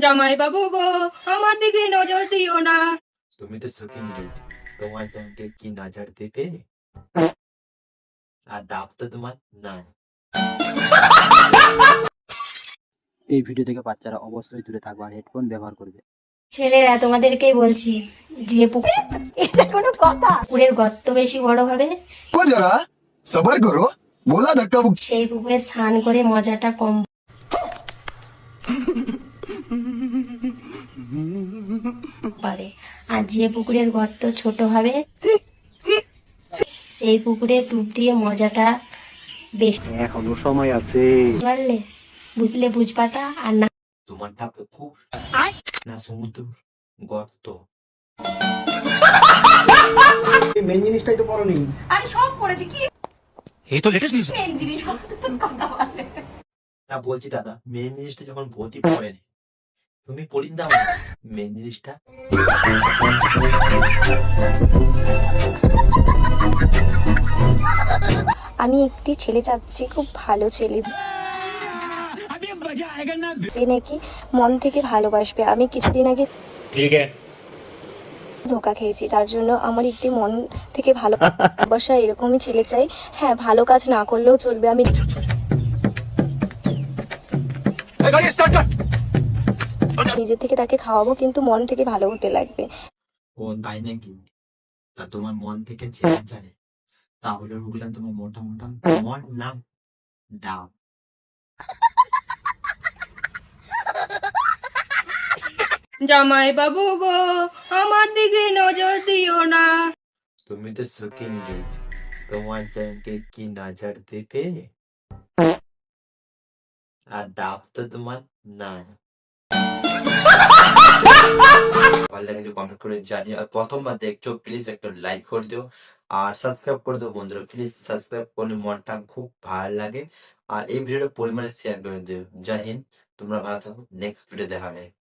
জামাই বাবু গো, আমার দিকে নজর দিও না। তুমি তো শৌখিন গেছ, তোমার জানকে কি নজর দেবে? আর ডাব তো তোমার নাই। এই ভিডিও থেকে বাচ্চারা অবশ্যই দূরে থাকবে আর হেডফোন ব্যবহার করবে। ছেলেরা তোমাদেরকেই বলছি, যে এটা কোনো কথা? পুকুরের গর্ত বেশি বড় হবে, को जरा सबर करो बोला धक्का मुक्की সেই পুকুরে স্নান করে মজাটা কম পারে। আর যে পুকুরের গর্ত ছোট হবে, সেই পুকুরে ডুব দিয়ে মজাটা বেশি। এখনো সময় আছে। পারলে বুঝলে বুঝপাতা, আর না তোমারটা পুকুর না সমুদ্র গর্ত? মেন জিনিসটাই তো পড়নি। আরে সব করেছি কি এই তো লেটেস্ট নিউজ। মেন জিনিস কথা বলে। না বলছি দাদা, মেন জিনিসটা যখন ভর্তি পড়েনি, তুমি পড়ি দাও মেন জিনিসটা। আমি একটি ছেলে চাচ্ছি, খুব ভালো ছেলে, যে নাকি মন থেকে ভালোবাসবে। আমি কিছুদিন আগে ধোকা খেয়েছি, তার জন্য আমার একটি মন থেকে ভালোবাসা এরকমই ছেলে চাই। হ্যাঁ, ভালো কাজ না করলেও চলবে, আমি নিজের থেকে তাকে খাওয়াবো, কিন্তু মন থেকে ভালো হতে লাগবে। ও তাই নাকি? তা তোমার মন থেকে ছেলে জানে, তাহলে ওগুলা তোমার মোটা মোটা মন না ডাব। জামাই বাবু গো, আমার দিকে নজর দিও না। তুমি তো শৌখিন গেছ, তোমার জানকে কি নজর দেবে? আর ডাব তো তোমার নাই। ভালো লাগে কমেন্ট করে জানিও, আর প্রথমবার দেখছো প্লিজ একটা লাইক করে দিও আর সাবস্ক্রাইব করে দিও বন্ধুরা, প্লিজ সাবস্ক্রাইব করলে মনটা খুব ভালো লাগে। আর এই ভিডিওটা পরিমাণে শেয়ার করে দিও। জয় হিন্দ, তোমরা ভালো থাকো, নেক্সট ভিডিও দেখা হবে।